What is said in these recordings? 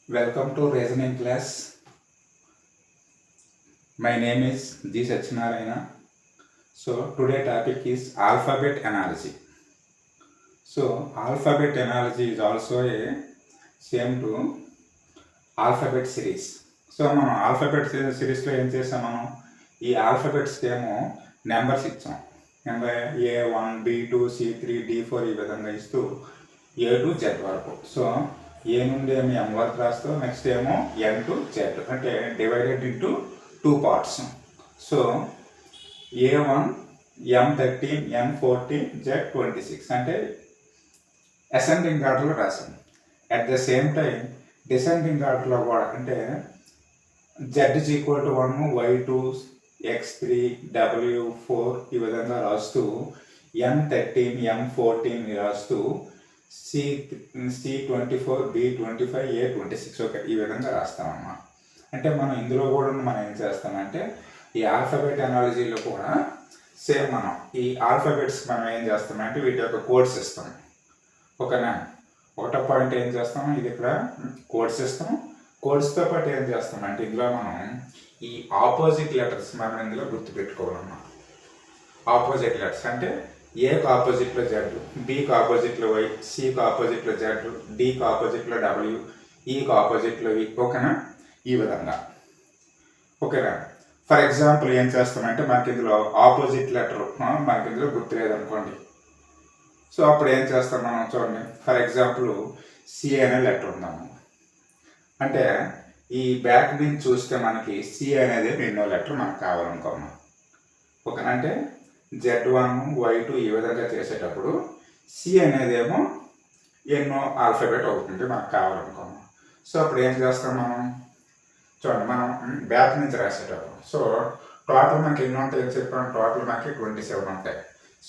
Welcome to reasoning class. My name is G. Satyanarayana. So today topic is alphabet analogy. So alphabet analogy is also a same to alphabet series. So మనం alphabet సిరీస్లో ఏం చేసాం, మనం ఈ ఆల్ఫాబెట్స్కి ఏమో numbers ఇచ్చాం. Number A1 B2 C3 D4 ఈ విధంగా ఇస్తూ A to Z వరకు. సో ఏ నుండి ఏమో M వరకు రాస్తూ నెక్స్ట్ ఏమో N to Z అంటే divided into 2 parts. So A1 M13 N14 Z26 అంటే అసెండింగ్ ఆర్డర్లో రాసాం. At the same time descending ఆర్డర్లో కూడా అంటే Z is equal to 1 Y2 X3 W4 ఈ విధంగా రాస్తూ M13 M14 రాస్తూ C24 B25 A26 ఓకే ఈ విధంగా రాస్తామమ్మా. అంటే మనం ఇందులో కూడా మనం ఏం చేస్తామంటే ఈ ఆల్ఫాబెట్ అనాలజీలో కూడా సేమ్ మనం ఈ ఆల్ఫాబెట్స్ మనం ఏం చేస్తామంటే వీటి యొక్క కోడ్స్ ఇస్తాం. ఓకేనా, ఒకటో పాయింట్ ఏం చేస్తాం, ఇది ఇక్కడ కోడ్స్ ఇస్తాం. కోడ్స్తో పాటు ఏం చేస్తామంటే ఇందులో మనం ఈ ఆపోజిట్ లెటర్స్ మనం ఇందులో గుర్తుపెట్టుకోవాలమ్మా. ఆపోజిట్ లెటర్స్ అంటే ఏకి ఆపోజిట్లో జెడ్, బికి ఆపోజిట్లో వై, సికి ఆపోజిట్లో జెడ్, డికి ఆపోజిట్లో డబ్ల్యూ, ఈకి ఆపోజిట్లో వి. ఓకేనా, ఈ విధంగా. ఓకేనా, ఫర్ ఎగ్జాంపుల్ ఏం చేస్తామంటే మనకి ఇందులో ఆపోజిట్ లెటర్ మనకి ఇందులో గుర్తులేదనుకోండి. సో అప్పుడు ఏం చేస్తాం మనం చూడండి. ఫర్ ఎగ్జాంపుల్ సి అనే లెటర్ ఉందాము అంటే ఈ బ్యాక్ నుంచి చూస్తే మనకి సి అనేది ఎన్నో లెటర్ మనకు కావాలనుకోమా. ఓకేనా, అంటే Z1 Y2 ఈ విధంగా చేసేటప్పుడు సి అనేది ఏమో ఎన్నో ఆల్ఫాబెట్ అవుతుంది మనకు కావాలనుకోమా. సో అప్పుడు ఏం చేస్తాం మనం చూడండి, మనం బ్యాక్ నుంచి రాసేటప్పుడు సో టోటల్ మనకి ఎన్ని ఉంటాయి చెప్పాను, టోటల్ మనకి 27 ఉంటాయి.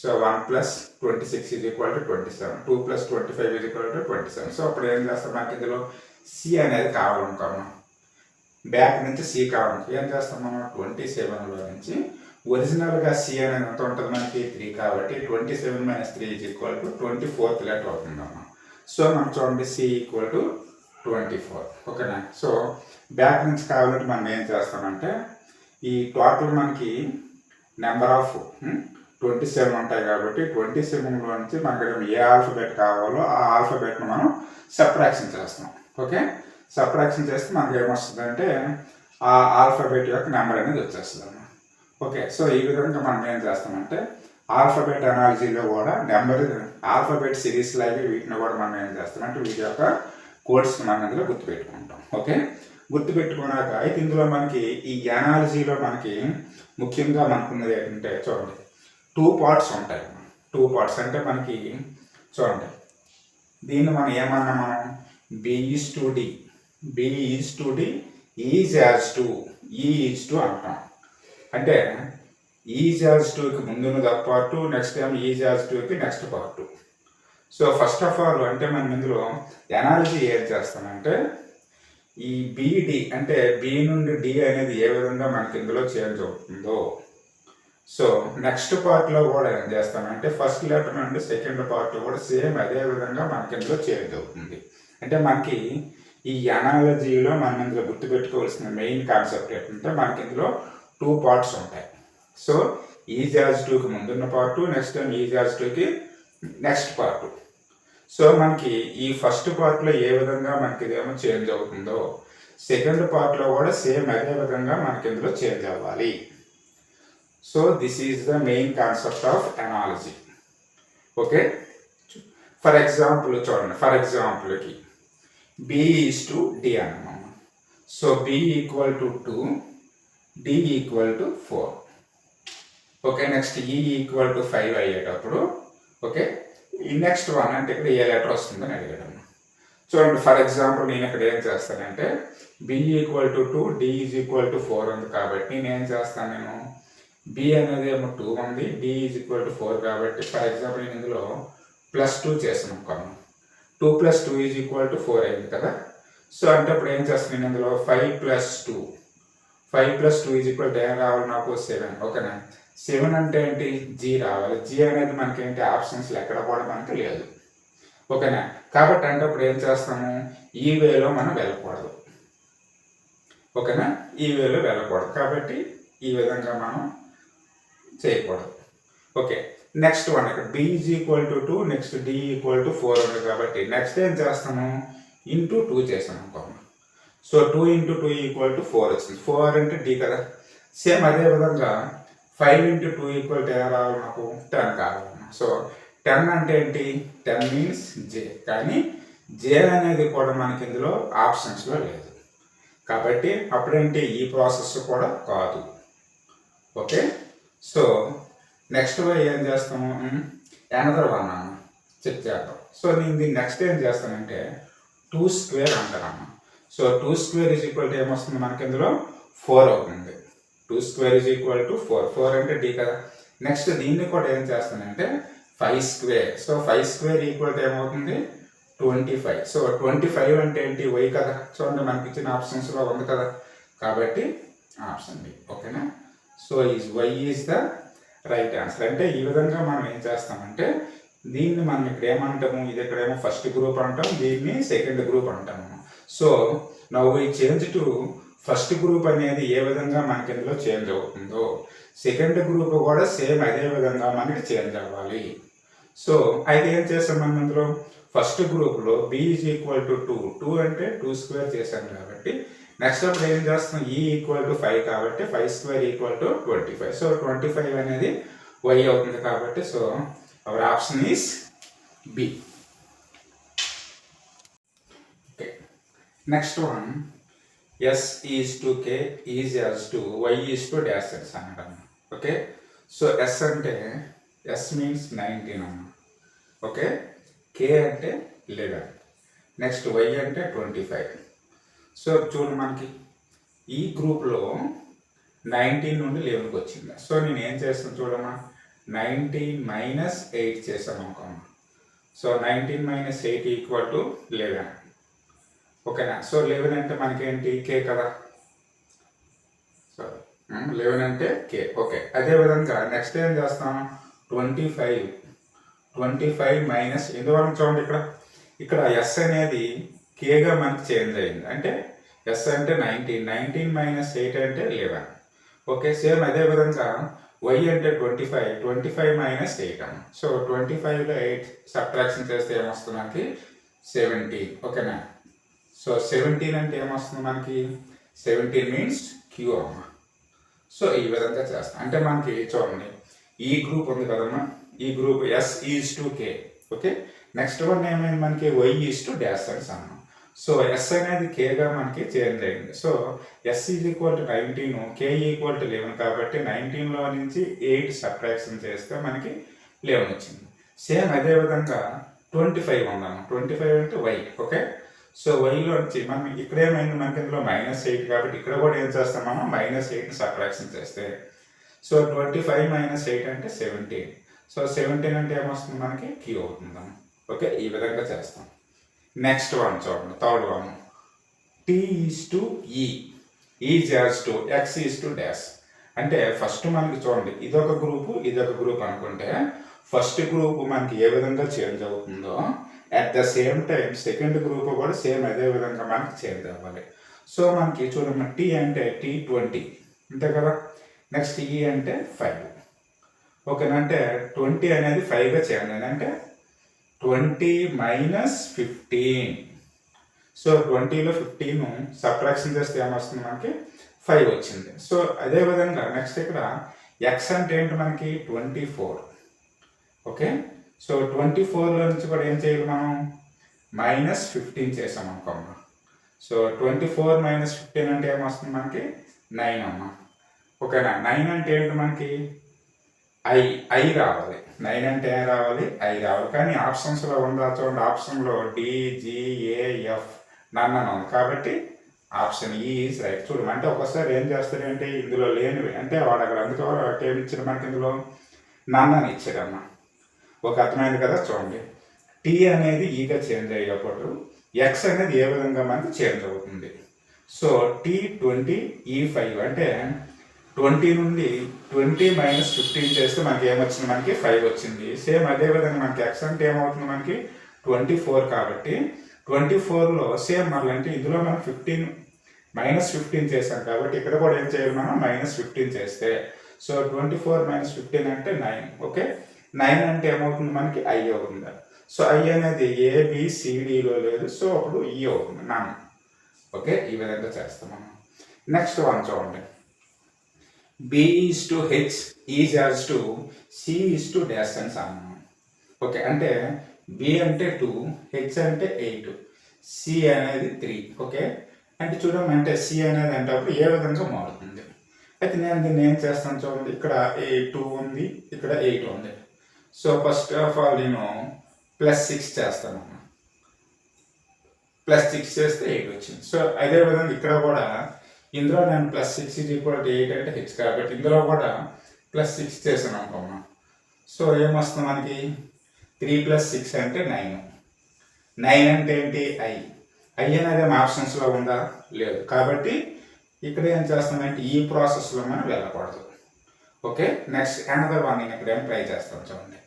సో 1 + 26 = 27, 2 + 25 = 27. సో అప్పుడు ఏం చేస్తాం, మనకి ఇందులో సి అనేది కావాలనుకోమా. బ్యాక్ నుంచి సి కావాలి, ఏం చేస్తాం మనం 27లో నుంచి ఒరిజినల్గా సి అనేది ఎంత ఉంటుంది మనకి 3 కాబట్టి 27 - 3 = 24th లెటర్ అవుతుందమ్మా. సో మనం చూడండి సి = 24. ఓకేనా, సో బ్యాక్ నుంచి కావాలంటే మనం ఏం చేస్తామంటే ఈ టోటల్ మనకి నెంబర్ ఆఫ్ 27 ఉంటాయి కాబట్టి 27లో నుంచి మనకి ఏ ఆల్ఫాబెట్ కావాలో ఆ ఆల్ఫాబెట్ను మనం సబ్ట్రాక్షన్ చేస్తాం. ఓకే, సబ్ట్రాక్షన్ చేస్తే మనకి ఏమొస్తుందంటే ఆ ఆల్ఫాబెట్ యొక్క నెంబర్ అనేది వచ్చేస్తుంది అన్నమాట. ఓకే, సో ఈ విధంగా మనం ఏం చేస్తామంటే ఆల్ఫాబెట్ అనాలజీలో కూడా నెంబర్ ఆల్ఫాబెట్ సిరీస్ లాగే వీటిని కూడా మనం ఏం చేస్తామంటే వీటి యొక్క కోడ్స్ మనం అందులో గుర్తుపెట్టుకుంటాం. ఓకే, గుర్తుపెట్టుకున్నాక అయితే ఇందులో మనకి ఈ అనాలజీలో మనకి ముఖ్యంగా మనకున్నది ఏంటంటే చూడండి 2 పార్ట్స్ ఉంటాయి. 2 పార్ట్స్ అంటే మనకి చూడండి దీన్ని మనం ఏమన్నా మనం B/D ఈజ్ యాజ్ టు అంటాం. అంటే ఈజ్ యాజ్ టుకి ముందున్నది ఒక part, next time is as Tuki next part. So first of all అంటే మనం ఇందులో ఎనాలజీ ఏం చేస్తామంటే ఈ BD అంటే బి నుండి డి అనేది ఏ విధంగా మనకి ఇందులో చేంజ్ అవుతుందో సో నెక్స్ట్ పార్ట్లో కూడా ఏం చేస్తామంటే ఫస్ట్ లెటర్ నుండి సెకండ్ పార్ట్లో కూడా సేమ్ అదే విధంగా మనకి ఇందులో చేంజ్ అవుతుంది. అంటే మనకి ఈ అనాలజీలో మనం ఇందులో గుర్తుపెట్టుకోవాల్సిన మెయిన్ కాన్సెప్ట్ ఏంటంటే మనకి ఇందులో 2 పార్ట్స్ ఉంటాయి. సో ఈజ్ యాజ్ టుకి ముందున్న part, next time is as Tuki next part. So మనకి ఈ ఫస్ట్ పార్ట్లో ఏ విధంగా మనకి ఇదేమో చేంజ్ అవుతుందో సెకండ్ పార్ట్లో కూడా సేమ్ అదే విధంగా మనకి ఇందులో చేంజ్ అవ్వాలి. So this is the main concept of analogy. Okay, for example చూడండి, ఫర్ ఎగ్జాంపుల్కి B/D అన్నమాట. So B = 2, D = 4. Okay, next E = 5 అయ్యేటప్పుడు ఓకే ఈ నెక్స్ట్ వన్ అంటే ఇక్కడ ఏ లెటర్ వస్తుందని అడిగాడు. చూడండి ఫర్ ఎగ్జాంపుల్ నేను ఇక్కడ ఏం చేస్తానంటే B = 2, D = 4 ఉంది కాబట్టి నేను ఏం చేస్తాను, నేను B అనేది ఏమో 2 ఉంది, D = 4 కాబట్టి ఫర్ ఎగ్జాంపుల్ నేను ఇందులో +2 చేసాను అనుకోను. 2 + 2 = 4 అయింది కదా. సో అంటే ఇప్పుడు ఏం చేస్తాను నేను ఇందులో 5 + 2 ఏం రావాలి నాకు 7. ఓకేనా, 7 అంటే ఏంటి G రావాలి. G అనేది మనకి ఏంటి ఆప్షన్స్లో ఎక్కడ కూడా మనకి లేదు. ఓకేనా. కాబట్టి అంటే అప్పుడు ఏం చేస్తాము, ఈ వేలో మనం వెళ్ళకూడదు. ఓకేనా, ఈ వేలో వెళ్ళకూడదు కాబట్టి ఈ విధంగా మనం చేయకూడదు. ఓకే, నెక్స్ట్ వన్ ఇక్కడ b is equal to 2, next d equal to 4 ఉంది కాబట్టి నెక్స్ట్ ఏం చేస్తాము, ఇంటూ 2 చేసాను అనుకోండి. సో 2 ఇంటూ 2 ఈక్వల్ టు 4 వచ్చింది. 4 అంటే d కదా. సేమ్ అదే విధంగా 5 ఇంటూ 2 ఈక్వల్ టు ఎలా రావాలి, నాకు 10 కావాలి. సో 10 అంటే ఏంటి, 10 మీన్స్ j, కానీ j అనేది కూడా మనకి ఇందులో ఆప్షన్స్లో లేదు కాబట్టి అప్పుడేంటి ఈ ప్రాసెస్ కూడా కాదు. ఓకే, సో నెక్స్ట్ ఏం చేస్తాము, అనదర్ వన్ అన్న చెక్ చేద్దాం. సో నేను దీన్ని నెక్స్ట్ ఏం చేస్తానంటే 2 స్క్వేర్ అంటారమ్మ. So 2 square is equal to ఏమొస్తుంది మనకి ఇందులో 4 అవుతుంది. 2 స్క్వేర్ ఈజ్ ఈక్వల్ టు 4, 4 అంటే d కదా. నెక్స్ట్ దీన్ని కూడా ఏం చేస్తానంటే 5 square. So 5 square equal to ఏమవుతుంది 25. సో 25 అంటే ఏంటి, y కదా. చూడండి మనకి ఇచ్చిన ఆప్షన్స్లో ఉంది కదా, కాబట్టి ఆప్షన్ బి. ఓకేనా, so is y is the right answer. అంటే ఈ విధంగా మనం ఏం చేస్తామంటే దీన్ని మనం ఇక్కడ ఏమంటాము, ఇది ఇక్కడేమో ఫస్ట్ గ్రూప్ అంటాం, దీన్ని సెకండ్ గ్రూప్ అంటాము. So now we change to first group అనేది ఏ విధంగా మనకి ఇందులో చేంజ్ అవుతుందో సెకండ్ గ్రూప్ కూడా సేమ్ అదే విధంగా మనకి చేంజ్ అవ్వాలి. సో అయితే ఏం చేస్తాం మనం ఇందులో ఫస్ట్ గ్రూప్లో b ఈజ్ ఈక్వల్ టు 2, 2 అంటే 2 స్క్వేర్ చేశాం కాబట్టి నెక్స్ట్ అప్పుడు ఏం చేస్తాం, ఈ ఈక్వల్ టు 5 కాబట్టి 5 స్క్వేర్ ఈక్వల్ టు 25. సో 25 అనేది y అవుతుంది కాబట్టి so our option is B. Okay, next one S is to K is S to Y is to dash S అనడం. ఓకే, సో ఎస్ అంటే ఎస్ మీన్స్ 19 అన్న. Okay, కే అంటే 11, next why అంటే 25. So చూడండి మనకి ఈ గ్రూప్లో 19 నుండి 11కి వచ్చింది. సో నేను ఏం చేస్తాను చూడమ్మా, 19 మైనస్ 8 చేసాను అనుకోమ్మా. So 19 minus 8 equal to 11. ఓకేనా, సో 11 అంటే మనకేంటి కే కదా. సో 11 అంటే కే. ఓకే, అదేవిధంగా నెక్స్ట్ ఏం చేస్తాం, 25 మైనస్, ఎందువల్ల చూడండి ఇక్కడ ఎస్ అనేది కేగా మనకి చేంజ్ అయింది. అంటే ఎస్ అంటే 19 మైనస్ 8 అంటే 11. ఓకే, సేమ్ అదే విధంగా వై అంటే 25 మైనస్ 8 అన్న. సో 25లో 8 సబ్ట్రాక్షన్ చేస్తే ఏమొస్తుంది మనకి 17. ఓకేనా, సో 17 అంటే ఏమొస్తుంది మనకి 17 మీన్స్ క్యూ అమ్మ. సో ఈ విధంగా చేస్తాం. అంటే మనకి చూడండి ఈ గ్రూప్ ఉంది కదమ్మా, ఈ group S is to K. Okay, next one ఏమైంది మనకి వై ఈజ్ టు డాష్ అని అన్నాం. సో ఎస్ అనేది కేగా మనకి చేంజ్ అయింది. So S is equal to 19, K equal to 11 కాబట్టి 19లో నుంచి 8 సబ్ట్రాక్షన్ చేస్తే మనకి 11 వచ్చింది. సేమ్ అదేవిధంగా 25 ఉందన్న. 25 అంటే వై. ఓకే, సో వైలో నుంచి మనం ఇక్కడ ఏమైంది మనకి ఇందులో -8 కాబట్టి ఇక్కడ కూడా ఏం చేస్తాం మనం -8 సబ్ట్రాక్షన్ చేస్తే సో 25 మైనస్ 8 అంటే 17. సో 17 అంటే ఏమొస్తుంది మనకి క్యూ అవుతుందన్న. ఓకే, ఈ విధంగా చేస్తాం. నెక్స్ట్ వన్ చూడండి, third one T is to E is as to X is to dash. అంటే ఫస్ట్ మనకి చూడండి ఇదొక గ్రూప్ అనుకుంటే ఫస్ట్ గ్రూప్ మనకి ఏ విధంగా చేంజ్ అవుతుందో at the same time second group కూడా సేమ్ అదే విధంగా మనకి చేంజ్ అవ్వాలి. సో మనకి చూడండి టీ అంటే T20 అంతే కదా. నెక్స్ట్ ఈ అంటే 5. ఓకేనా, అంటే 20 అనేది 5గా చేంజ్ అయింది. అంటే 20 మైనస్ 15. సో 20లో 15 సబ్ట్రాక్షన్ చేస్తే ఏమొస్తుంది మనకి 5 వచ్చింది. సో అదేవిధంగా నెక్స్ట్ ఇక్కడ ఎక్స్ అంటే ఏంటి మనకి 24. ఓకే, సో 24లో నుంచి కూడా ఏం చేయాలి మనం -15 చేసాం అనుకోమ్మా. సో 24 మైనస్ 15 అంటే ఏమొస్తుంది మనకి 9 అమ్మ. ఓకేనా, 9 అంటే ఏంటి మనకి ఐ రావాలి. 9 అంటే ఏం రావాలి, ఐ రావాలి. కానీ ఆప్షన్స్లో ఉందా చూడండి, ఆప్షన్లో DGAF నన్ను ఉంది కాబట్టి ఆప్షన్ ఈ ఈజ్ రైట్. చూడము అంటే ఒకసారి ఏం చేస్తాడంటే ఇందులో లేనివి అంటే వాడు అక్కడ అందుకో ఏమి ఇచ్చాడు మనకి ఇందులో నన్నని ఇచ్చాడమ్మా. ఒక అర్థమైంది కదా. చూడండి టీ అనేది ఈగా చేంజ్ అయ్యేటప్పుడు ఎక్స్ అనేది ఏ విధంగా మనకి చేంజ్ అవుతుంది. సో T20 E5 అంటే 20 నుండి 20 మైనస్ 15 చేస్తే మనకి ఏమొచ్చింది మనకి 5 వచ్చింది. సేమ్ అదే విధంగా మనకి ఎక్స్ అంటే ఏమవుతుంది మనకి 24 కాబట్టి 24లో సేమ్ మళ్ళీ అంటే ఇందులో మనం 15 -15 చేసాం కాబట్టి ఇక్కడ కూడా ఏం చేయాలి మనం -15 చేస్తే సో 24 -15 అంటే 9. ఓకే, 9 అంటే ఏమవుతుంది మనకి ఐ అవుతుంది. సో ఐ అనేది ఏబిసిడిలో లేదు, సో అప్పుడు ఈ అవుతుంది నాన్. ఓకే, ఈ విధంగా చేస్తాం మనం. నెక్స్ట్ వన్ చూడండి, B/H is as to C/D అని అన్నాం. ఓకే, అంటే B అంటే 2, H అంటే 8, C అనేది 3. ఓకే, అంటే చూడడం అంటే C అనేది అంటే అప్పుడు ఏ విధంగా మారుతుంది. అయితే నేను దీన్ని ఏం చేస్తాను చూడండి, ఇక్కడ 2 ఉంది, ఇక్కడ 8 ఉంది. సో ఫస్ట్ ఆఫ్ ఆల్ నేను +6 చేస్తాను. +6 చేస్తే 8 వచ్చింది. సో అదే విధంగా ఇక్కడ కూడా ఇందులో నేను +6 = 8 అంటే H కాబట్టి ఇందులో కూడా +6 చేసాను అనుకున్నాం. సో ఏమొస్తుంది మనకి 3 + 6 అంటే 9. 9 అంటే ఏంటి ఐ అనేది ఆప్షన్స్లో ఉందా లేదు కాబట్టి ఇక్కడ ఏం చేస్తామంటే ఈ ప్రాసెస్లో మనం వెళ్ళకూడదు. ఓకే, నెక్స్ట్ అనదర్ వన్ నేను ఇక్కడ ఏం ట్రై చేస్తాను చూడండి,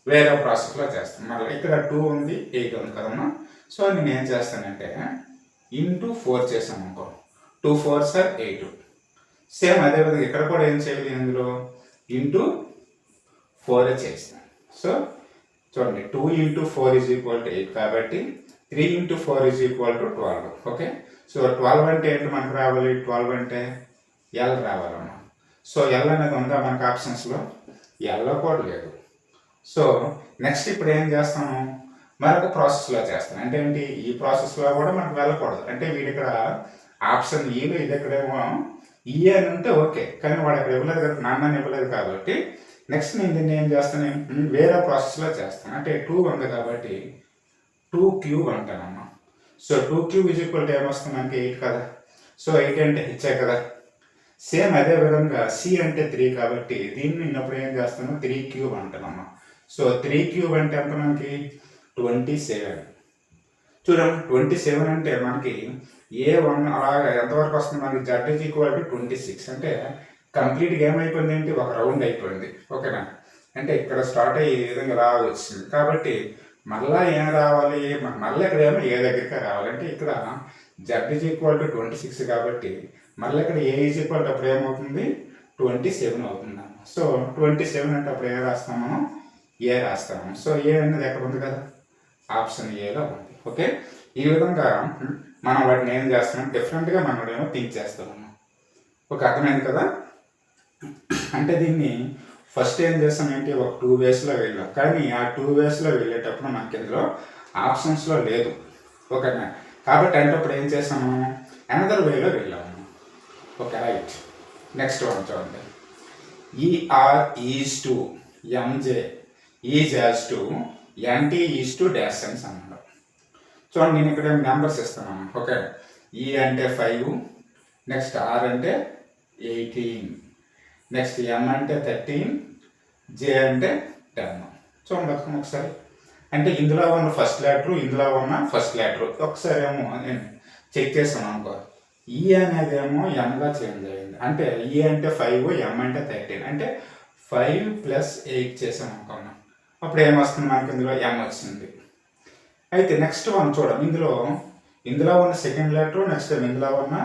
వేరే ప్రాసెస్లో చేస్తాను. మళ్ళీ ఇక్కడ 2 ఉంది, 8 ఉంది కదమ్మా. సో నేను ఏం చేస్తానంటే ఇంటూ 4 చేసాను అనుకో, 2 4s are 8. సేమ్ అదేవిధంగా ఇక్కడ కూడా ఏం చేయాలి, ఇందులో ఇంటూ 4 చేస్తాను. సో చూడండి 2 × 4 = 8 కాబట్టి 3 × 4 = 12. ఓకే, సో 12 అంటే ఏంటి మనకు రావాలి, 12 అంటే ఎల్ రావాలమ్మా. సో ఎల్ అనేది ఉందా మనకు ఆప్షన్స్లో, ఎల్లో కూడా లేదు. సో నెక్స్ట్ ఇప్పుడు ఏం చేస్తాను, మరొక ప్రాసెస్లో చేస్తాను. అంటే ఏంటి, ఈ ప్రాసెస్లో కూడా మనకు వెళ్ళకూడదు. అంటే వీడు ఇక్కడ ఆప్షన్ ఈలో ఇది ఎక్కడేమో ఈ అని ఉంటే ఓకే, కానీ వాడు అక్కడ ఇవ్వలేదు కదా, నాన్న ఇవ్వలేదు కాబట్టి నెక్స్ట్ నేను దీన్ని ఏం చేస్తాను, వేరే ప్రాసెస్లో చేస్తాను. అంటే 2 ఉంది కాబట్టి 2³ అంటానమ్మా. సో 2³ ఏమొస్తుంది మనకి 8 కదా. సో 8 అంటే హెచ్చే కదా. సేమ్ అదే విధంగా C అంటే 3 కాబట్టి దీన్ని నేను ఏం చేస్తాను 3³ అంటానమ్మా. సో 3³ అంటే ఎంత మనకి 27. చూడండి 27 అంటే మనకి A1 అలాగా ఎంతవరకు వస్తుంది మనకి Z = 26. అంటే కంప్లీట్గా ఏమైపోయింది ఏంటి, ఒక రౌండ్ అయిపోయింది. ఓకేనా, అంటే ఇక్కడ స్టార్ట్ అయ్యి ఈ విధంగా వచ్చింది కాబట్టి మళ్ళీ ఏం రావాలి, మళ్ళీ ఇక్కడ ఏమో ఏ దగ్గరికి రావాలి. అంటే ఇక్కడ Z = 26 కాబట్టి మళ్ళీ ఇక్కడ A అప్పుడు ఏమవుతుంది 27 అవుతుంది. సో 27 అంటే అప్పుడు ఏ రాస్తాం మనం, ఏ రాస్తాము. సో ఏ అనేది ఎక్కడ ఉంది కదా, ఆప్షన్ ఏలో ఉంది. ఓకే, ఈ విధంగా మనం వాటిని ఏం చేస్తున్నాం, డిఫరెంట్గా మనం ఏమో థింక్ చేస్తాము. ఓకే, అర్థమైంది కదా. అంటే దీన్ని ఫస్ట్ ఏం చేస్తాం ఏంటి, ఒక 2 వేస్లో వెళ్ళాం, కానీ ఆ 2 వేస్లో వెళ్ళేటప్పుడు మనకి ఇందులో ఆప్షన్స్లో లేదు. ఓకేనా, కాబట్టి అంటే అప్పుడు ఏం చేసాము, అనదర్ వేలో వెళ్ళాము. Okay, right. నెక్స్ట్ వన్ చూడండి, ER is to MJ is as to NT is to dash అని అన్నాడు. చూడండి నేను ఇక్కడ నెంబర్స్ ఇస్తున్నాను. ఓకే, E అంటే 5, నెక్స్ట్ R అంటే 18, నెక్స్ట్ M అంటే 13, J అంటే 10. చూడండి ఒకసారి, అంటే ఇందులో ఉన్న ఫస్ట్ లెటర్, ఇందులో ఉన్న ఫస్ట్ లెటర్ ఒకసారి ఏమో నేను చెక్ చేసాను అనుకో, E అనేది ఏమో Mగా చేంజ్ అయింది. అంటే E అంటే 5, M అంటే 13, అంటే 5 + 8 చేసాం అనుకున్నాం. అప్పుడు ఏమొస్తుంది మనకి, ఇందులో M వచ్చింది. అయితే నెక్స్ట్ వన్ చూడండి, ఇందులో ఉన్న సెకండ్ లెటర్, నెక్స్ట్ ఇందులో ఉన్న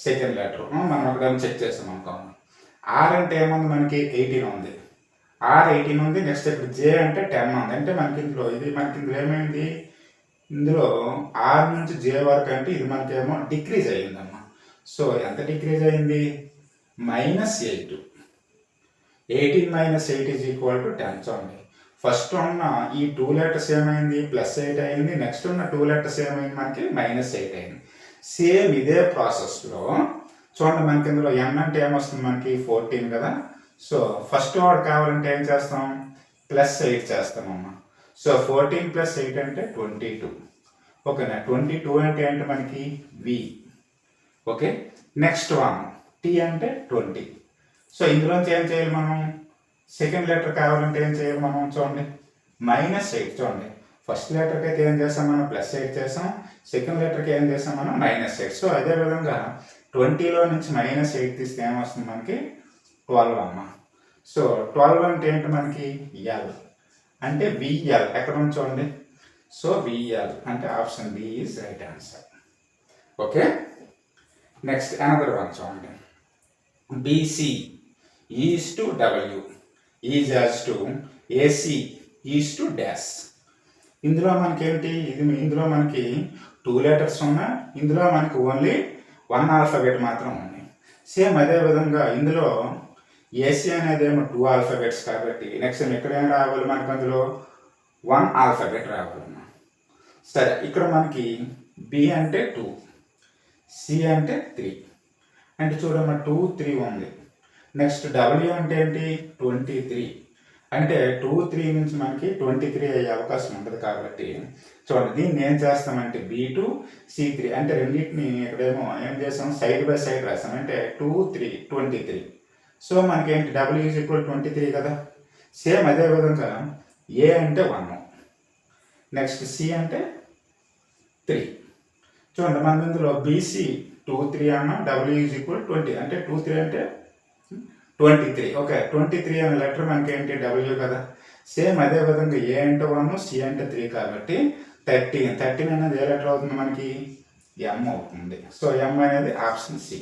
సెకండ్ లెటర్ మనం అక్కడ చెక్ చేసాం అనుకోండి. R అంటే ఏముంది మనకి 18 ఉంది, R 18 ఉంది. నెక్స్ట్ ఇక్కడ J అంటే 10 ఉంది. అంటే మనకి ఇందులో ఏమైంది, ఇందులో R నుంచి J వరకు అంటే ఇది మనకేమో డిక్రీజ్ అయ్యిందమ్మా. సో ఎంత డిక్రీజ్ అయింది, -8. 18 - 8 = 10. చూడండి ఫస్ట్ ఉన్న ఈ 2 లెటర్స్ ఏమైంది, +8 అయింది. నెక్స్ట్ ఉన్న 2 లెటర్స్ ఏమైంది మనకి -8 అయింది. సేమ్ ఇదే ప్రాసెస్లో చూడండి మనకి ఇందులో N అంటే ఏమొస్తుంది మనకి 14 కదా. సో ఫస్ట్ వాడు కావాలంటే ఏం చేస్తాం, +8 చేస్తామమ్మా. సో 14 + 8 అంటే 22. ఓకేనా, 22 అంటే ఏంటి మనకి V. Okay, next one T అంటే 20. సో ఇందులోంచి ఏం చేయాలి మనం, సెకండ్ లెటర్ కావాలంటే ఏం చేయాలి మనం, చూడండి -8. చూడండి ఫస్ట్ లెటర్కి అయితే ఏం చేస్తాం మనం, +8 చేసాం. సెకండ్ లెటర్కి ఏం చేసాం మనం, -8. సో అదే విధంగా 20లో నుంచి -8 తీస్తే ఏమొస్తుంది మనకి 12 అమ్మ. సో 12 అంటే ఏంటి మనకి L. అంటే విఎల్ ఎక్కడ ఉంచండి. సో విఎల్ అంటే option B is right answer. Okay, next another one చూడండి. BC is to W is as to AC is to dash. ఇందులో మనకేంటి, ఇందులో మనకి 2 లెటర్స్ ఉన్నా, ఇందులో మనకి ఓన్లీ 1 ఆల్ఫాబెట్ మాత్రం ఉంది. సేమ్ అదే విధంగా ఇందులో ఏసీ అనేది ఏమో 2 ఆల్ఫాబెట్స్ కాబట్టి నెక్స్ట్ ఎక్కడైనా రావాలి మనకు అందులో 1 ఆల్ఫాబెట్ రావాలన్నా. సరే, ఇక్కడ మనకి బి అంటే 2, సి అంటే 3 అంటే చూడమ్మా 2, 3 ఉంది. నెక్స్ట్ డబ్ల్యూ అంటే ఏంటి 23 అంటే 2, 3 నుంచి మనకి 23 అయ్యే అవకాశం ఉంటుంది కాబట్టి చూడండి దీన్ని ఏం చేస్తామంటే B2 C3 అంటే రెండింటిని ఇక్కడేమో ఏం చేస్తాం సైడ్ బై సైడ్ రాస్తాం అంటే 2, 3 23. సో మనకేంటి డబ్ల్యూ ఈజ్ ఈక్వల్ 23 కదా. సేమ్ అదే విధంగా ఏ అంటే 1, నెక్స్ట్ సి అంటే 3. చూడండి మన ఇందులో బీసీ 2, 3 అన్నా డబ్ల్యూ ఈజ్ ఈక్వల్ 20 అంటే 2, 3 అంటే 23. ఓకే, 23 అనే లెటర్ మనకి ఏంటి డబ్ల్యూ కదా. సేమ్ అదే విధంగా ఏ అంటే 1, సి అంటే 3 కాబట్టి 13 అనేది ఏ లెటర్ అవుతుంది మనకి ఎం అవుతుంది. సో ఎం అనేది ఆప్షన్ సి.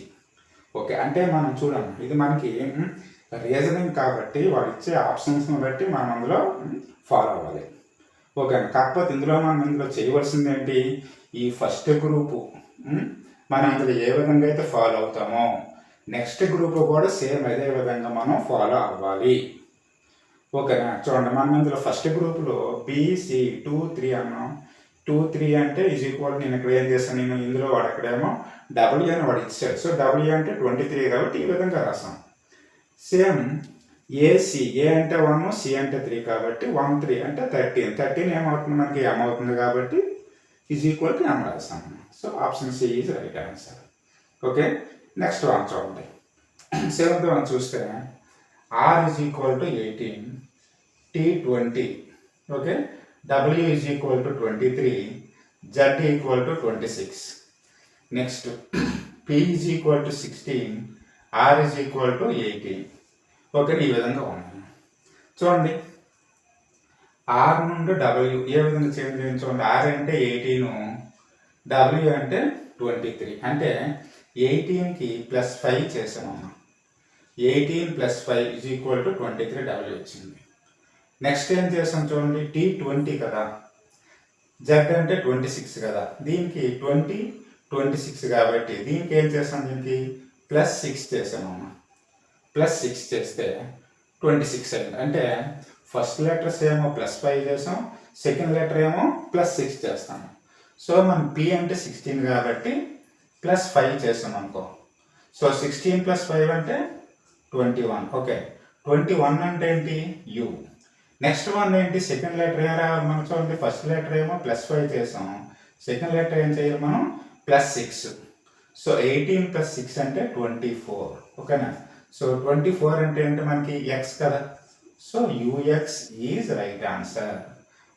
ఓకే, అంటే మనం చూడండి ఇది మనకి రీజనింగ్ కాబట్టి వాడు ఇచ్చే ఆప్షన్స్ని బట్టి మనం అందులో ఫాలో అవ్వాలి. ఓకే, కాకపోతే ఇందులో చేయవలసింది ఏంటి, ఈ ఫస్ట్ గ్రూపు మనం అందులో ఏ విధంగా అయితే ఫాలో అవుతామో నెక్స్ట్ గ్రూప్ కూడా సేమ్ అదే విధంగా మనం ఫాలో అవ్వాలి. ఓకేనా, చూడండి మనం ఇందులో ఫస్ట్ గ్రూప్లో బీసీ 2, 3 అన్నాం. 2, 3 అంటే ఈజ్ ఈక్వల్ నేను ఇక్కడ ఏం చేస్తాను, నేను ఇందులో వాడు అక్కడేమో డబ్ల్యూ అని వాడు ఇచ్చాడు. సో డబ్ల్యూ అంటే 23 కాబట్టి ఈ విధంగా రాసాం. సేమ్ ఏసీ ఏ అంటే 1, సి అంటే 3 కాబట్టి 1, 3 అంటే 13 ఏమవుతుంది మనకి ఎం అవుతుంది కాబట్టి ఈజ్ ఈక్వల్ టు ఎం రాసాం. So option C is right answer. Okay, next one చూడండి. 7th వన్ చూస్తే R is equal to 18, T 20, okay, W is equal to 23, Z equal to 26. Next P is equal to 16, R is equal to 18. Okay, ఈ విధంగా ఉన్నాయి. చూడండి are నుండి W A విధంగా change చేయండి. చూడండి ఆర్ అంటే 18, డబ్ల్యూ అంటే 23 అంటే 18కి +5 చేసామమ్మా. 18 + 5 ఈజ్ ఈక్వల్ టు 23 డబ్ల్యూ వచ్చింది. నెక్స్ట్ ఏం చేసాం చూడండి టీ 20 కదా, జెడ్ అంటే 26 కదా, దీనికి 20, 26 కాబట్టి దీనికి ఏం చేసాం, దీనికి +6 చేసామమ్మా. +6 చేస్తే 26 అయింది. అంటే ఫస్ట్ లెటర్స్ ఏమో +5 చేసాం, సెకండ్ లెటర్ ఏమో +6 చేస్తాము. సో మనం పి అంటే 16 కాబట్టి +5 చేసాం అనుకో. సో 16 + 5 అంటే 21. ఓకే, 21 అంటే ఏంటి యు. నెక్స్ట్ వన్ ఏంటి సెకండ్ లెటర్ ఏ రావాలి మనం. చూడండి ఫస్ట్ లెటర్ ఏమో +5 చేసాం, సెకండ్ లెటర్ ఏం చేయాలి మనం +6. సో 18 + 6 అంటే 24. ఓకేనా, సో 24 అంటే ఏంటి మనకి ఎక్స్ కదా. So UX is right answer.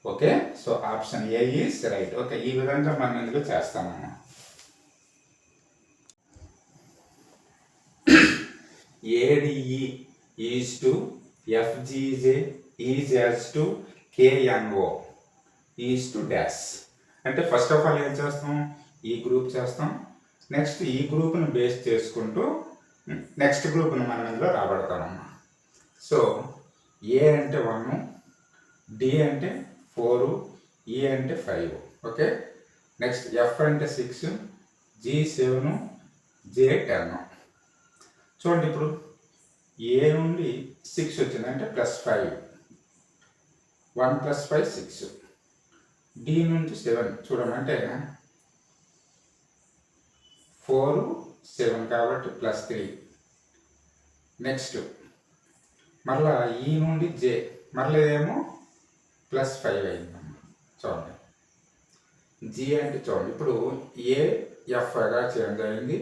Okay, so option A is right. Okay, ఈ విధంగా మనం ఇందులో చేస్తామమ్మా. ADE is to FGJ is as to KNO is to dash. అంటే ఫస్ట్ ఆఫ్ ఆల్ ఏం చేస్తాం, ఈ గ్రూప్ చేస్తాం. నెక్స్ట్ ఈ గ్రూప్ను బేస్ చేసుకుంటూ నెక్స్ట్ గ్రూప్ను మనం ఇందులో రాబడతామమ్మా. సో ఏ అంటే 1, డి అంటే 4, ఈ అంటే 5. ఓకే, నెక్స్ట్ ఎఫ్ అంటే 6, జీ 7, జే 10. చూడండి ఇప్పుడు ఏ నుండి 6 వచ్చింది అంటే +5, 1 + 5 6. డి నుంచి 7 చూడమంటే 4, 7 కాబట్టి +3. నెక్స్ట్ మళ్ళా ఈ నుండి జే మళ్ళీ ఏమో +5 అయిందమ్మా. చూడండి జీ అంటే చూడండి ఇప్పుడు ఏ ఎఫ్గా చేంజ్ అయింది,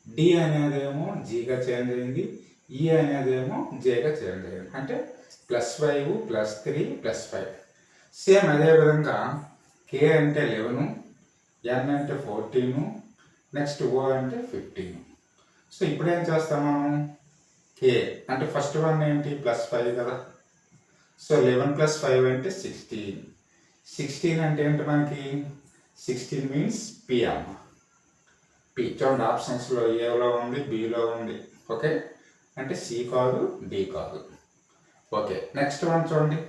డి అనేదేమో జీగా చేంజ్ అయింది, ఈ అనేదేమో జేగా చేంజ్ అయింది. అంటే +5, +3, +5. సేమ్ అదేవిధంగా కే అంటే 11, ఎన్ అంటే 14, నెక్స్ట్ ఓ అంటే 15. సో ఇప్పుడు ఏం చేస్తాం మనం కే అంటే ఫస్ట్ వన్ ఏంటి +5 కదా. సో 11 + 5 అంటే 16. 16 అంటే ఏంటి మనకి 16 మీన్స్ పి అమ్మ. పి చూడండి ఆప్షన్స్లో ఏలో ఉంది, బిలో ఉంది. ఓకే, అంటే సి కాదు, డి కాదు. ఓకే, నెక్స్ట్ వన్ చూడండి.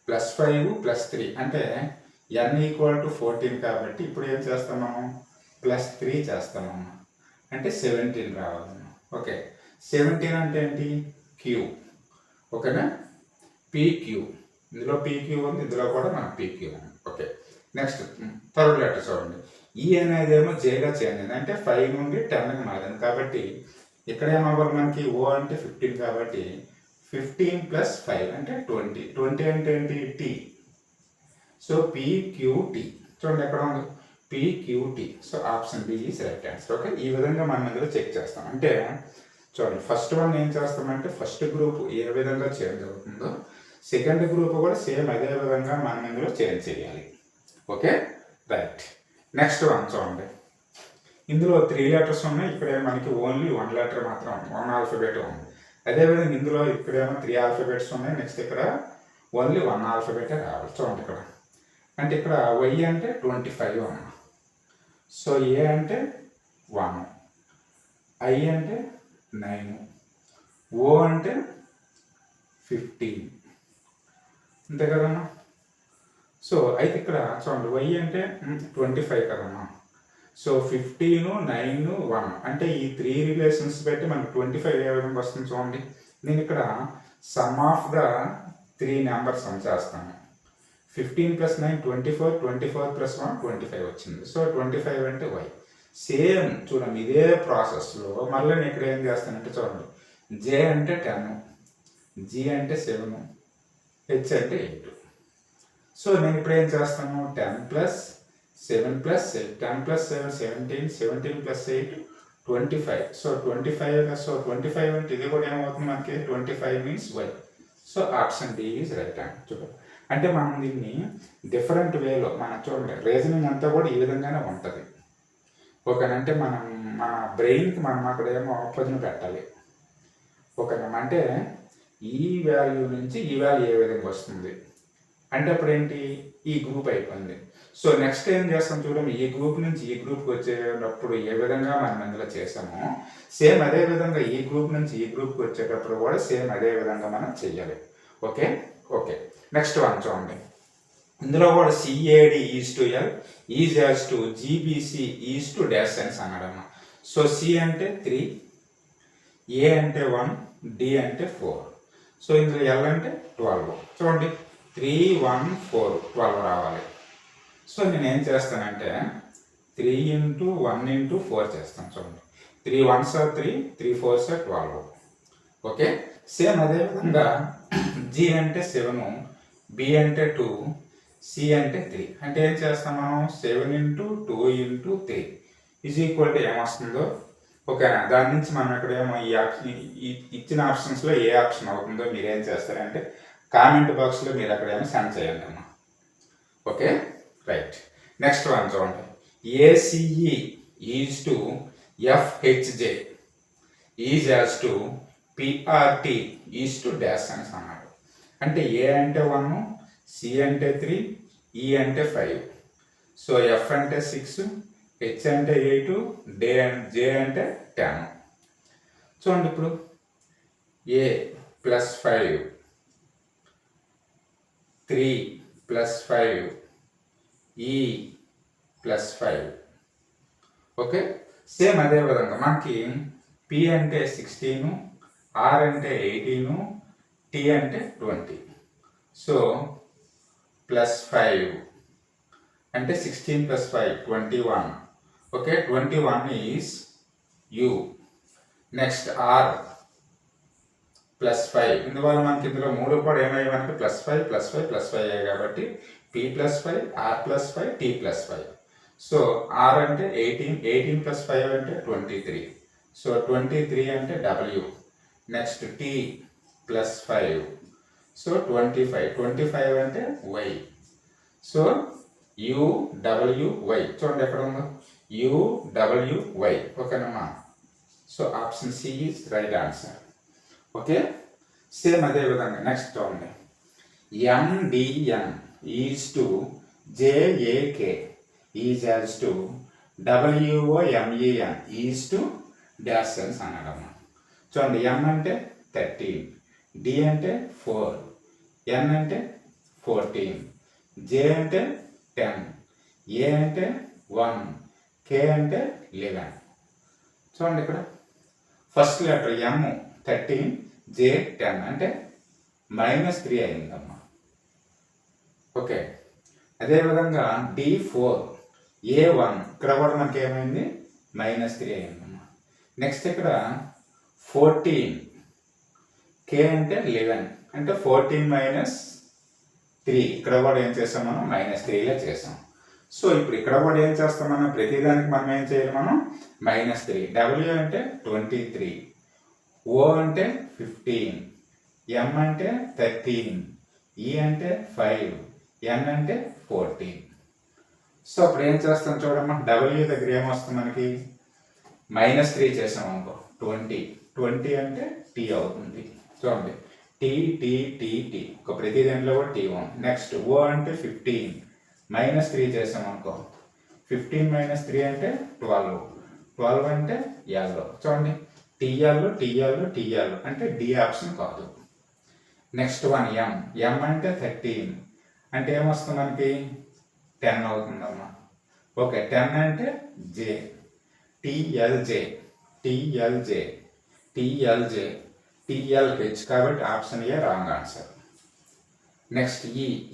+5 + 3 అంటే n = 14 కాబట్టి ఇప్పుడు ఏం చేస్తాం మనం +3 చేస్తామమ్మా. అంటే 17 రావాలి. ఓకే, 17 అంటే ఏంటి క్యూ. ఓకేనా, పీక్యూ. ఇందులో పీక్యూ ఉంది, ఇందులో కూడా మనకు పీక్యూ ఉంది. ఓకే, నెక్స్ట్ థర్డ్ లెటర్ చూడండి. ఈ అనేది ఏమో జేగా చేంజ్ అయింది, అంటే 5 నుండి 10కి మారింది. కాబట్టి ఇక్కడ ఏమవ్వాలి మనకి ఓ అంటే 15 కాబట్టి 15 + 5 అంటే 20. 20 అంటే ఏంటి టీ. సో పీక్యూటీ చూడండి ఎక్కడ ఉంది PQT. So option B is right answer. Okay, ఈ విధంగా మనం ఇందులో చెక్ చేస్తాం. అంటే చూడండి ఫస్ట్ వన్ ఏం చేస్తామంటే ఫస్ట్ గ్రూప్ ఏ విధంగా చేంజ్ అవుతుందో సెకండ్ గ్రూప్ కూడా సేమ్ అదే విధంగా మనం ఇందులో చేంజ్ చేయాలి. Okay, right. నెక్స్ట్ వన్ చూడండి. ఇందులో 3 లెటర్స్ ఉన్నాయి, ఇక్కడ మనకి ఓన్లీ 1 లెటర్ మాత్రం ఉంది, 1 ఆల్ఫబెట్ ఉంది. అదేవిధంగా ఇందులో ఇక్కడేమో 3 ఆల్ఫబెట్స్ ఉన్నాయి, నెక్స్ట్ ఇక్కడ ఓన్లీ 1 ఆల్ఫబెటే రావాలి. చూడండి ఇక్కడ అంటే ఇక్కడ వై అంటే 25 అన్న. సో ఏ అంటే 1, ఐ అంటే 9, ఓ అంటే 15. అంతే కదమ్మా. సో అయితే ఇక్కడ చూడండి వై అంటే 25 కదమ్మా. సో 15, 9, 1 అంటే ఈ 3 రిలేషన్స్ బట్టి మనకు 25 ఏ విధంగా వస్తుంది చూడండి. నేను ఇక్కడ సమ్ ఆఫ్ ద 3 నెంబర్స్ చేస్తాను. 15 + 9 24, 24 + 1 25 వచ్చింది. సో 25 అంటే వై. సేమ్ చూడండి ఇదే ప్రాసెస్లో మళ్ళీ నేను ఇక్కడ ఏం చేస్తానంటే చూడండి జే అంటే 10, జీ అంటే 7, హెచ్ అంటే 8. సో నేను ఇప్పుడు ఏం చేస్తాను 10 + 7 + 8, 10 + 7 17, 17 + 8 25. సో 25. సో 25 అంటే ఇది కూడా ఏమవుతుంది మనకి 25 means Y. So option D is right answer. చూడండి అంటే మనం దీన్ని డిఫరెంట్ వేలో మనం చూడండి రీజనింగ్ అంతా కూడా ఈ విధంగానే ఉంటుంది. ఓకేనంటే మనం మన బ్రెయిన్కి మనం అక్కడ ఏమో పొదును పెట్టాలి. ఓకేనా, అంటే ఈ వాల్యూ నుంచి ఈ వాల్యూ ఏ విధంగా వస్తుంది అంటే అప్పుడు ఏంటి ఈ గ్రూప్ అయిపోయింది. సో నెక్స్ట్ ఏం చేస్తాం చూడండి ఈ గ్రూప్ నుంచి ఈ గ్రూప్కి వచ్చేటప్పుడు ఏ విధంగా మనం ఇందులో చేసామో సేమ్ అదే విధంగా ఈ గ్రూప్ నుంచి ఈ గ్రూప్కి వచ్చేటప్పుడు కూడా సేమ్ అదే విధంగా మనం చెయ్యాలి. Okay, okay. నెక్స్ట్ వన్ చూడండి. ఇందులో కూడా CAD is to L is as to GBC is to dash sense అన్నాడమ్మా. సో సి అంటే 3, ఏ అంటే 1, డి అంటే 4. సో ఇందులో ఎల్ అంటే 12. చూడండి 3, 1, 4 12 రావాలి. సో నేను ఏం చేస్తానంటే 3 × 1 × 4 చేస్తాను. చూడండి 3 1s are 3, 3 4s are 12. Okay, same అదేవిధంగా జీ అంటే 7, బి అంటే 2, సి అంటే 3. అంటే ఏం చేస్తాం మనం 7 × 2 × 3 = ఏమొస్తుందో ఓకేనా. దాని నుంచి మనం ఇక్కడ ఏమో ఈ ఆప్షన్ ఇచ్చిన ఆప్షన్స్లో ఏ ఆప్షన్ అవుతుందో మీరు ఏం చేస్తారంటే కామెంట్ బాక్స్లో మీరు అక్కడ ఏమో సెండ్ చేయండి అమ్మా. Okay, right. నెక్స్ట్ వన్ చూడండి. ACE is to FHJ is as to PRT is to dash అని అన్నాడు. అంటే ఏ అంటే 1, సి అంటే 3, ఈ అంటే 5. సో ఎఫ్ అంటే 6, హెచ్ అంటే 8, జే అంటే 10. చూడండి ఇప్పుడు ఏ + 5, 3 + 5, ఈ +5. ఓకే, సేమ్ అదే విధంగా మనకి పి అంటే 16, ఆర్ అంటే 18, టీ అంటే 20. సో +5 అంటే 16 + 5 21. Okay, 21 is U. Next R +5. ఇందువల్ల మనకి ఇందులో 3 కూడా ఏమయ్యాయి మనకి +5 +5 +5 అయ్యాయి కాబట్టి P +5, R +5, T +5. So R అంటే 18, 18 + 5 అంటే 23. సో 23 అంటే డబ్ల్యూ. Next tea +5. సో 25, 25 అంటే వై. సో UWY చూడండి ఎక్కడ ఉందో UWY. ఓకేనమ్మా. So option C is right answer. Okay, same అదే విధంగా నెక్స్ట్ చూడండి. MDN is to JAK is as to WOMEN is to dash cells అన్నాడమ్మా. చూడండి, M అంటే 13, D అంటే 4, N అంటే 14, J అంటే 10, A అంటే 1, K అంటే 11. చూడండి ఇక్కడ ఫస్ట్ లెటర్ M 13, J 10 అంటే -3 అయిందమ్మా. ఓకే, అదేవిధంగా D4 A1 ఇక్కడ కూడా మనకి ఏమైంది, -3 అయిందమ్మా. నెక్స్ట్ ఇక్కడ 14, K అంటే 11 అంటే 14 - 3 ఇక్కడ కూడా ఏం చేస్తాం మనం, -3లా చేస్తాం. సో ఇప్పుడు ఇక్కడ కూడా ఏం చేస్తాం మనం, ప్రతిదానికి మనం ఏం చేయాలి, మనం -3. W అంటే 23, O అంటే 15, M అంటే 13, E అంటే 5, N అంటే 14. సో అప్పుడు ఏం చేస్తాం చూడమ్మా, W దగ్గర ఏమొస్తుంది మనకి, -3 చేసాం అనుకో 20 అంటే T అవుతుంది. చూడండి, T ఒక ప్రతి దాంట్లో కూడా T ఉంది. నెక్స్ట్ O అంటే 15, -3 చేసాం అనుకో 15 - 3 అంటే 12 అంటే L. చూడండి, TL అంటే D ఆప్షన్ కాదు. నెక్స్ట్ వన్ M అంటే 13 అంటే ఏమొస్తుంది మనకి, 10 అవుతుందమ్మా. ఓకే, 10 అంటే J, TLH కాబట్టి option A wrong answer. Next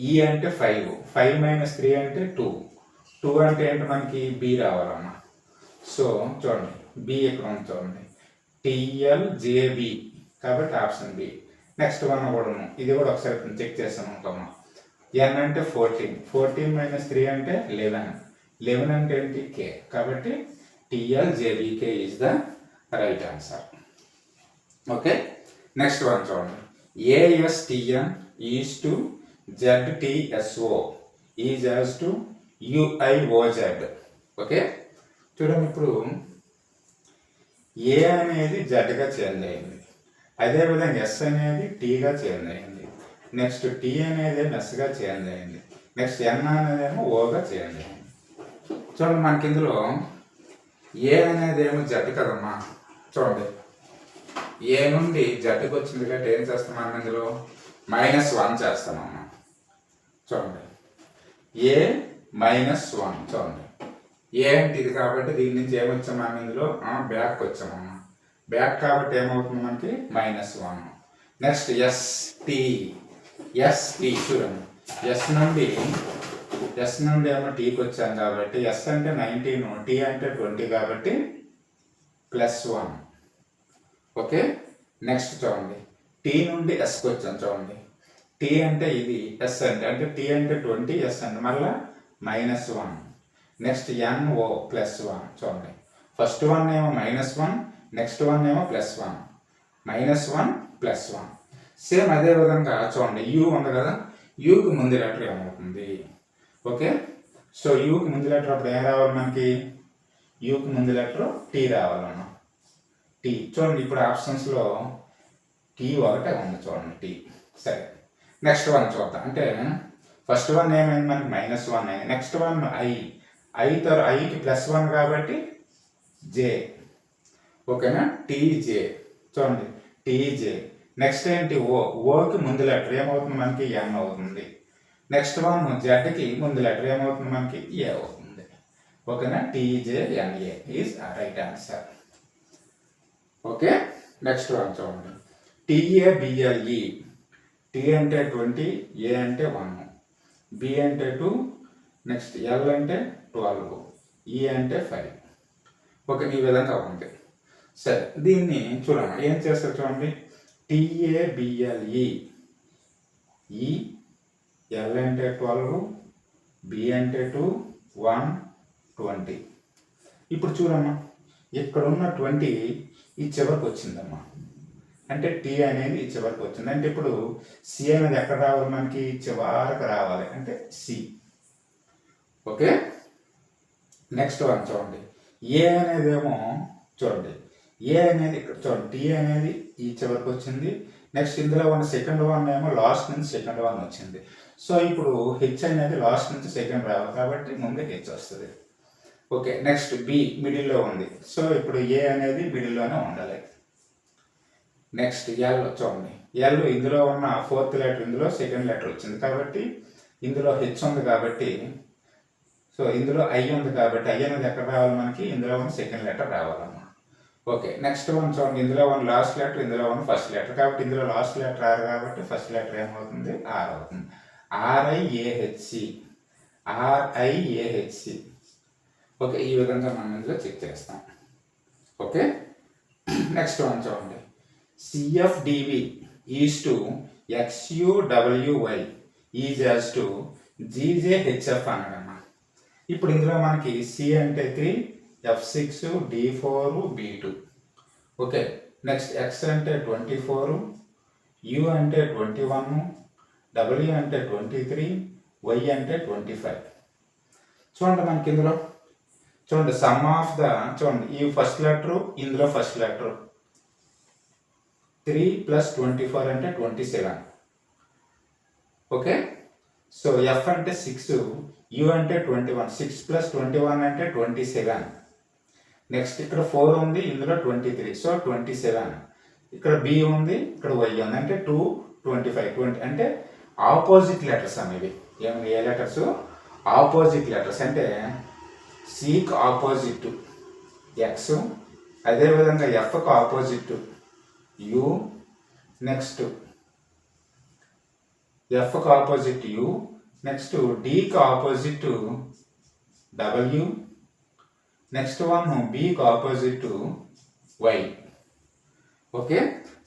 E అంటే 5 - 3 అంటే 2 అంటే ఏంటి మనకి, B రావాలమ్మా. సో చూడండి, B ఇక్కడ ఉంది చూడండి, TLJB కాబట్టి ఆప్షన్ B. నెక్స్ట్ వన్ కూడా ఇది కూడా ఒకసారి చెక్ చేస్తాం అనుకోమ్మా. N అంటే 14 - 3 అంటే 11 అంటే ఏంటి, K కాబట్టి TLJBK is the right answer. Okay, next one చూడండి, ASTN is to ZTSO is as to UIOZ. Okay, చూడండి ఇప్పుడు A అనేది జడ్గా చేంజ్ అయింది, అదేవిధంగా S అనేది Tగా చేంజ్ అయింది, నెక్స్ట్ T అనేది మెస్గా చేంజ్ అయింది, నెక్స్ట్ N అనేది ఓగా చేంజ్ అయింది. చూడండి, మనకి ఇందులో A అనేది ఏమో జడ్ కదమ్మా. చూడండి, A నుండి జడ్కి వచ్చింది కాబట్టి ఏం చేస్తాం మనం ఇందులో, -1 చేస్తామమ్మా. చూడండి, A -1. చూడండి, ఏ అంటే ఇది కాబట్టి దీని నుంచి ఏమొచ్చాం మనం ఇందులో, బ్యాక్ వచ్చామమ్మా. బ్యాక్ కాబట్టి ఏమవుతుంది మనకి, -1. నెక్స్ట్ ST చూడండి, S నుండి ఏమో Tకి వచ్చాం కాబట్టి S అంటే 19, T అంటే 20 కాబట్టి +1. ఓకే, నెక్స్ట్ చూడండి, T నుండి Sకి వచ్చాం. చూడండి, T అంటే ఇది, S అంటే T అంటే 20, S అంటే మళ్ళీ -1. Next NO +1. చూడండి, ఫస్ట్ వన్ ఏమో -1, నెక్స్ట్ వన్ ఏమో +1, -1 +1. సేమ్ అదే విధంగా చూడండి, U ఉంది కదా, Uకి ముందు లెటర్ ఏమవుతుంది. ఓకే, సో Uకి ముందు లెటర్ అప్పుడు ఏం రావాలి మనకి, Uకి ముందు లెటర్ T రావాలన్న, T. చూడండి, ఇప్పుడు ఆప్షన్స్లో T ఒకటే ఉంది. చూడండి, T. సరే, నెక్స్ట్ వన్ చూద్దాం. అంటే ఫస్ట్ వన్ ఏమైంది మనకి, -1 అయింది. నెక్స్ట్ వన్ ఐకి +1 కాబట్టి J. ఓకేనా, TJ. చూడండి, TJ. నెక్స్ట్ ఏంటి, ఓకి ముందు లెటర్ ఏమవుతుంది మనకి, N అవుతుంది. నెక్స్ట్ వన్ జెడ్కి ముందు లెటర్ ఏమవుతుంది మనకి, A అవుతుంది. ఓకేనా, TJNA is right answer. Okay, next one చూడండి, TABLE. T అంటే 20, A అంటే 1, B అంటే 2, నెక్స్ట్ L అంటే 12, E అంటే 5. ఓకే, ఈ విధంగా ఉంది. సరే, దీన్ని చూడండి ఏం చేస్తారు. చూడండి, TABLE, E, L అంటే 12, B అంటే 2, 1, 20. ఇప్పుడు చూడమ్మా, ఇక్కడ ఉన్న 20 ఈ చివరికి వచ్చిందమ్మా. అంటే T అనేది ఈ చివరికి వచ్చింది. అంటే ఇప్పుడు C అనేది ఎక్కడ రావాలి మనకి, చివరికి రావాలి, అంటే C. ఓకే, నెక్స్ట్ వన్ చూడండి, A అనేది ఏమో చూడండి, A అనేది ఇక్కడ చూడండి, T అనేది ఈ చివరికి వచ్చింది, నెక్స్ట్ ఇందులో ఉన్న సెకండ్ వన్ ఏమో లాస్ట్ నుంచి సెకండ్ వన్ వచ్చింది. సో ఇప్పుడు హెచ్ అనేది లాస్ట్ నుంచి సెకండ్ రావాలి కాబట్టి ముందే హెచ్ వస్తుంది. ఓకే, నెక్స్ట్ బి మిడిల్లో ఉంది. సో ఇప్పుడు ఏ అనేది మిడిల్లోనే ఉండాలి. నెక్స్ట్ ఎల్ చూడండి, ఎల్ ఇందులో ఉన్న ఫోర్త్ లెటర్ ఇందులో సెకండ్ లెటర్ వచ్చింది కాబట్టి ఇందులో హెచ్ ఉంది కాబట్టి, సో ఇందులో ఐ ఉంది కాబట్టి ఐ అనేది ఎక్కడ రావాలి మనకి, ఇందులో ఉన్న సెకండ్ లెటర్ రావాలమ్మా. ఓకే, నెక్స్ట్ వన్ చూడండి, ఇందులో ఉన్న లాస్ట్ లెటర్, ఇందులో ఉన్న ఫస్ట్ లెటర్ కాబట్టి ఇందులో లాస్ట్ లెటర్ ఆర్ కాబట్టి ఫస్ట్ లెటర్ ఏమవుతుంది, ఆర్ అవుతుంది. ఆర్ఐఏహెచ్సి, ఆర్ఐఏహెచ్సి. ఓకే, ఈ విధంగా మనం ఇందులో చెక్ చేస్తాం. ఓకే, నెక్స్ట్ వన్ చూడండి, CFDV is to XUWY is as to GJHF అనడమ్మా. ఇప్పుడు ఇందులో మనకి సి అంటే 3, F6, D4, B2. Okay, next X అంటే 24, యు అంటే 21, డబ్ల్యూ అంటే 23, వై అంటే 25. చూడండి మనకి ఇందులో చూడండి సమ్ ఆఫ్ ద, చూడండి ఈ ఫస్ట్ లెటర్ ఇందులో ఫస్ట్ లెటర్ 3 + 24 అంటే 27. ఓకే, సో ఎఫ్ అంటే 6, యు అంటే 21, 6 + 21 అంటే 27. నెక్స్ట్ ఇక్కడ 4 ఉంది, ఇందులో 23, సో 27. ఇక్కడ బి ఉంది, ఇక్కడ వై ఉంది, అంటే 2, 25, 20 అంటే ఆపోజిట్ లెటర్స్ అనేవి. ఏమి ఏ లెటర్స్, ఆపోజిట్ లెటర్స్ అంటే సికి ఆపోజిట్ ఎక్స్, అదేవిధంగా ఎఫ్కి ఆపోజిట్ యు, నెక్స్ట్ ఎఫ్కి ఆపోజిట్ యు, నెక్స్ట్ డికి ఆపోజిట్ డబ్ల్యూ, నెక్స్ట్ వన్ బికి ఆపోజిట్ వై. ఓకే,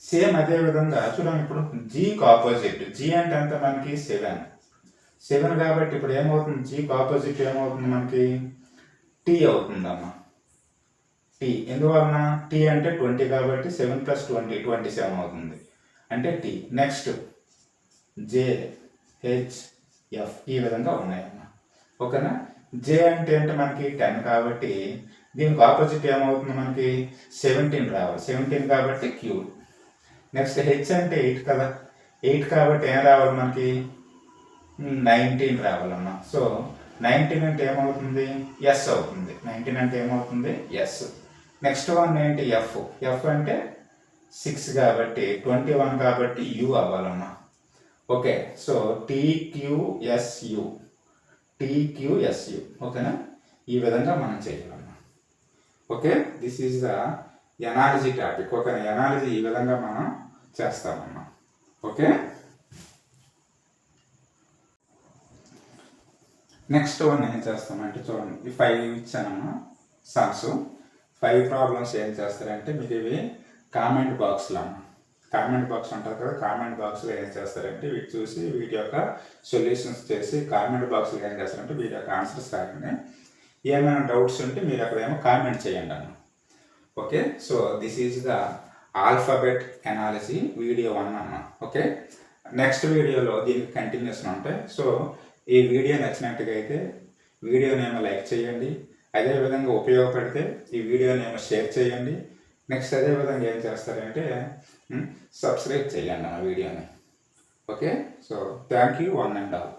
సేమ్ అదే విధంగా చూడండి ఇప్పుడు జీకి ఆపోజిట్, జీ అంటే ఎంత మనకి 7 కాబట్టి ఇప్పుడు ఏమవుతుంది, జీకి ఆపోజిట్ ఏమవుతుంది మనకి, టీ అవుతుందమ్మా. టీ ఎందువలన, టీ అంటే 20 కాబట్టి 7 + 20 27 అవుతుంది, అంటే T. Next J, H, F ఈ విధంగా ఉన్నాయమ్మా. ఓకేనా, జే అంటే ఏంటి మనకి 10 కాబట్టి దీనికి ఆపోజిట్ ఏమవుతుంది మనకి 17 రావాలి, 17 కాబట్టి క్యూ. నెక్స్ట్ హెచ్ అంటే 8 కదా, 8 కాబట్టి ఏం రావాలి మనకి 19 రావాలమ్మా. సో 19 అంటే ఏమవుతుంది, ఎస్ అవుతుంది. 19 అంటే ఏమవుతుంది, ఎస్. నెక్స్ట్ వన్ ఏంటి, ఎఫ్, ఎఫ్ అంటే 6 కాబట్టి 21 కాబట్టి యు అవ్వాలమ్మా. Okay, so TQSU, TQSU. ఓకేనా, ఈ విధంగా మనం చేయాలమ్మా. Okay, this is the analogy topic. ఓకేనా, ఎనాలజీ ఈ విధంగా మనం చేస్తామమ్మా. ఓకే, నెక్స్ట్ వన్ ఏం చేస్తామంటే చూడండి, ఈ 5 ఇచ్చానమ్మా సమ్స్. 5 ప్రాబ్లమ్స్ ఏం చేస్తారంటే మీరు ఇవి కామెంట్ బాక్స్లో అమ్మా, కామెంట్ బాక్స్ ఉంటుంది కదా, కామెంట్ బాక్స్లో ఏం చేస్తారంటే వీటి చూసి వీటి యొక్క సొల్యూషన్స్ చేసి కామెంట్ బాక్స్లో ఏం చేస్తారంటే వీటి యొక్క ఆన్సర్స్ రాయండి. ఏమైనా డౌట్స్ ఉంటే మీరు అక్కడ ఏమో కామెంట్ చేయండి అన్న. Okay, so this is the alphabet analogy video 1 అన్న. ఓకే, నెక్స్ట్ వీడియోలో దీనికి కంటిన్యూషన్ ఉంటాయి. సో ఈ వీడియో నచ్చినట్టుగా అయితే వీడియోని ఏమో లైక్ చేయండి, అదేవిధంగా ఉపయోగపడితే ఈ వీడియోని ఏమో షేర్ చేయండి. నెక్స్ట్ అదేవిధంగా ఏం చేస్తారంటే సబ్స్క్రైబ్ చేయండి ఆ వీడియోని. Okay, so thank you one and all.